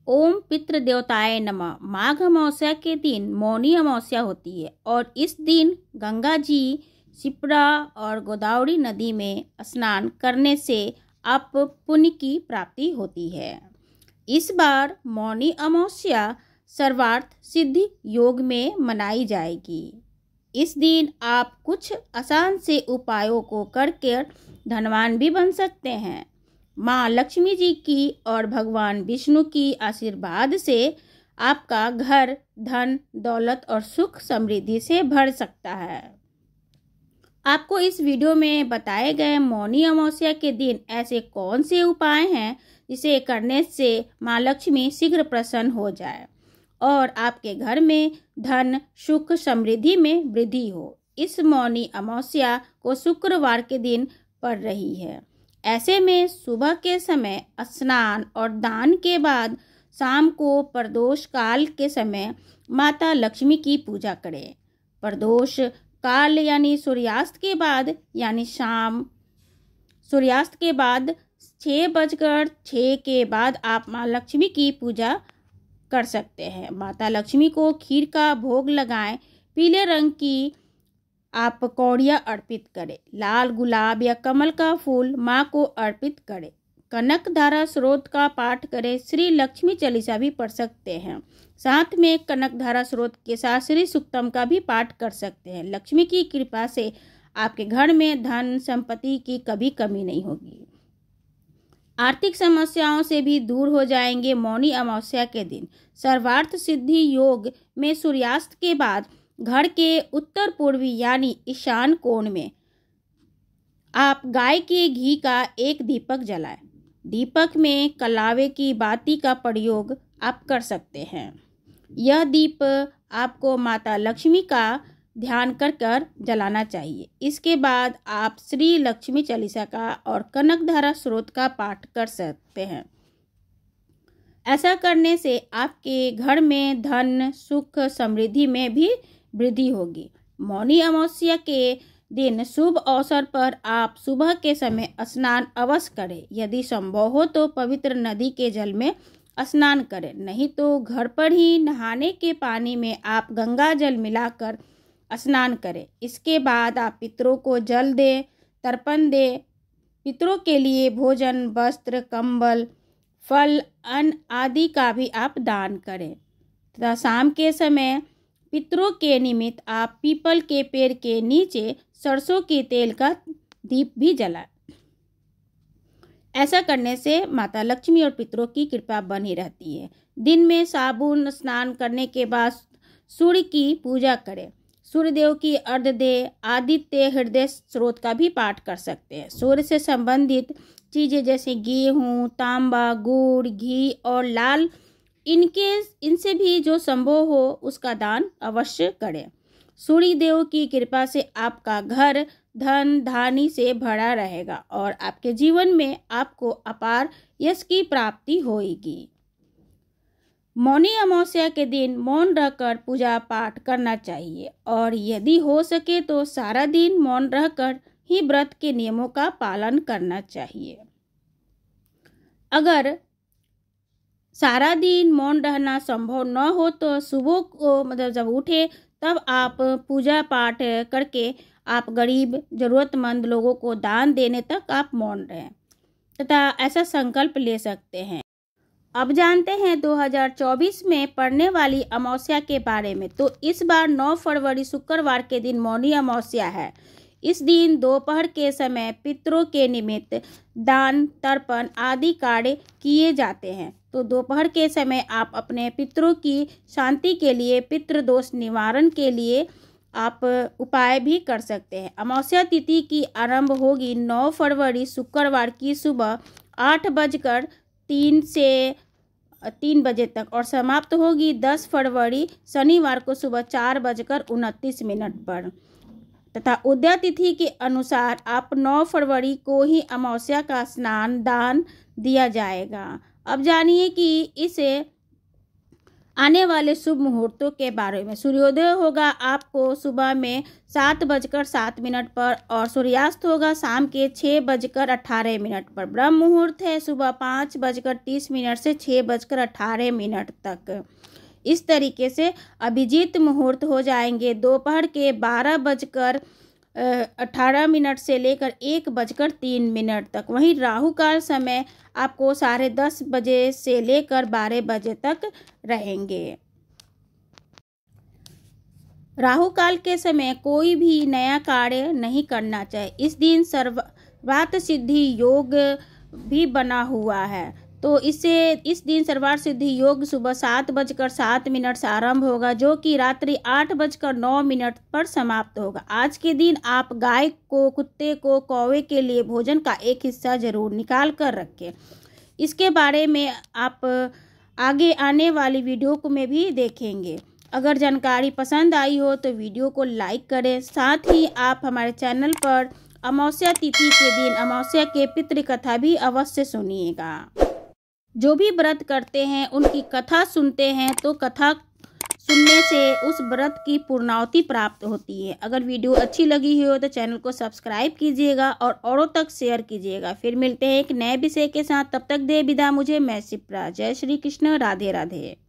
ओम पितृ देवताय नमः। माघ अमावस्या के दिन मौनी अमावस्या होती है और इस दिन गंगा जी, शिप्रा और गोदावरी नदी में स्नान करने से आप पुण्य की प्राप्ति होती है। इस बार मौनी अमावस्या सर्वार्थ सिद्धि योग में मनाई जाएगी। इस दिन आप कुछ आसान से उपायों को करके धनवान भी बन सकते हैं। माँ लक्ष्मी जी की और भगवान विष्णु की आशीर्वाद से आपका घर धन दौलत और सुख समृद्धि से भर सकता है। आपको इस वीडियो में बताए गए मौनी अमावस्या के दिन ऐसे कौन से उपाय हैं जिसे करने से माँ लक्ष्मी शीघ्र प्रसन्न हो जाए और आपके घर में धन सुख समृद्धि में वृद्धि हो। इस मौनी अमावस्या को शुक्रवार के दिन पड़ रही है। ऐसे में सुबह के समय स्नान और दान के बाद शाम को प्रदोष काल के समय माता लक्ष्मी की पूजा करें। प्रदोष काल यानी सूर्यास्त के बाद यानी शाम सूर्यास्त के बाद 6:06 के बाद आप माँ लक्ष्मी की पूजा कर सकते हैं। माता लक्ष्मी को खीर का भोग लगाएं। पीले रंग की आप कौड़ियाँ अर्पित करें। लाल गुलाब या कमल का फूल माँ को अर्पित करें। कनक धारा स्रोत का पाठ करें। श्री लक्ष्मी चालीसा भी पढ़ सकते हैं। साथ में कनक धारा स्रोत के साथ श्री सूक्तम का भी पाठ कर सकते हैं। लक्ष्मी की कृपा से आपके घर में धन संपत्ति की कभी कमी नहीं होगी। आर्थिक समस्याओं से भी दूर हो जाएंगे। मौनी अमावस्या के दिन सर्वार्थ सिद्धि योग में सूर्यास्त के बाद घर के उत्तर पूर्वी यानी ईशान कोण में आप गाय के घी का एक दीपक जलाएं। दीपक में कलावे की बाती का प्रयोग आप कर सकते हैं। यह दीप आपको माता लक्ष्मी का ध्यान कर जलाना चाहिए। इसके बाद आप श्री लक्ष्मी चालीसा का और कनक धारा स्रोत का पाठ कर सकते हैं। ऐसा करने से आपके घर में धन सुख समृद्धि में भी वृद्धि होगी। मौनी अमावस्या के दिन शुभ अवसर पर आप सुबह के समय स्नान अवश्य करें। यदि संभव हो तो पवित्र नदी के जल में स्नान करें, नहीं तो घर पर ही नहाने के पानी में आप गंगा जल मिलाकर स्नान करें। इसके बाद आप पितरों को जल दें, तर्पण दें। पितरों के लिए भोजन वस्त्र कंबल फल अन्न आदि का भी आप दान करें तथा शाम के समय पितरों के निमित्त आप पीपल के पेड़ के नीचे सरसों के तेल का दीप भी जलाएं। ऐसा करने से माता लक्ष्मी और पितरों की कृपा बनी रहती है। दिन में साबुन स्नान करने के बाद सूर्य की पूजा करें। सूर्यदेव की अर्घ्य दे। आदित्य हृदय स्रोत का भी पाठ कर सकते हैं। सूर्य से संबंधित चीजें जैसे गेहूँ तांबा गुड़ घी और लाल इनसे भी जो संभव हो उसका दान अवश्य करें। सूर्य देव की कृपा से आपका घर धन धानी से भरा रहेगा और आपके जीवन में आपको अपार यश की प्राप्ति होगी। मौनी अमावस्या के दिन मौन रहकर पूजा पाठ करना चाहिए और यदि हो सके तो सारा दिन मौन रहकर ही व्रत के नियमों का पालन करना चाहिए। अगर सारा दिन मौन रहना संभव न हो तो सुबह को जब उठे तब आप पूजा पाठ करके आप गरीब जरूरतमंद लोगों को दान देने तक आप मौन रहें तथा ऐसा संकल्प ले सकते हैं। अब जानते हैं 2024 में पड़ने वाली अमावस्या के बारे में। तो इस बार 9 फरवरी शुक्रवार के दिन मौनी अमावस्या है। इस दिन दोपहर के समय पितरों के निमित्त दान तर्पण आदि कार्य किए जाते हैं। तो दोपहर के समय आप अपने पितरों की शांति के लिए पितृदोष निवारण के लिए आप उपाय भी कर सकते हैं। अमावस्या तिथि की आरंभ होगी 9 फरवरी शुक्रवार की सुबह 8:03 से 3 बजे तक और समाप्त होगी 10 फरवरी शनिवार को सुबह 4:29 पर तथा उदय तिथि के अनुसार आप 9 फरवरी को ही अमावस्या का स्नान दान दिया जाएगा। अब जानिए कि इसे आने वाले शुभ मुहूर्तों के बारे में। सूर्योदय होगा आपको सुबह में 7:07 पर और सूर्यास्त होगा शाम के 6:18 पर। ब्रह्म मुहूर्त है सुबह 5:30 से 6:18 तक। इस तरीके से अभिजीत मुहूर्त हो जाएंगे दोपहर के 12:18 से लेकर 1:03 तक। वहीं राहु काल समय आपको 10:30 बजे से लेकर 12 बजे तक रहेंगे। राहु काल के समय कोई भी नया कार्य नहीं करना चाहिए। इस दिन सर्वार्थ सिद्धि योग भी बना हुआ है, तो इस दिन सर्वार्थ सिद्धि योग सुबह 7:07 से आरंभ होगा, जो कि रात्रि 8:09 पर समाप्त होगा। आज के दिन आप गाय को, कुत्ते को, कौवे के लिए भोजन का एक हिस्सा जरूर निकाल कर रखें। इसके बारे में आप आगे आने वाली वीडियो में भी देखेंगे। अगर जानकारी पसंद आई हो तो वीडियो को लाइक करें। साथ ही आप हमारे चैनल पर अमावस्या तिथि के दिन अमावस्या के पितृ कथा भी अवश्य सुनिएगा। जो भी व्रत करते हैं उनकी कथा सुनते हैं तो कथा सुनने से उस व्रत की पूर्णाहुति प्राप्त होती है। अगर वीडियो अच्छी लगी हो तो चैनल को सब्सक्राइब कीजिएगा और औरों तक शेयर कीजिएगा। फिर मिलते हैं एक नए विषय के साथ, तब तक दे विदा मुझे, मैं शिप्रा। जय श्री कृष्ण, राधे राधे।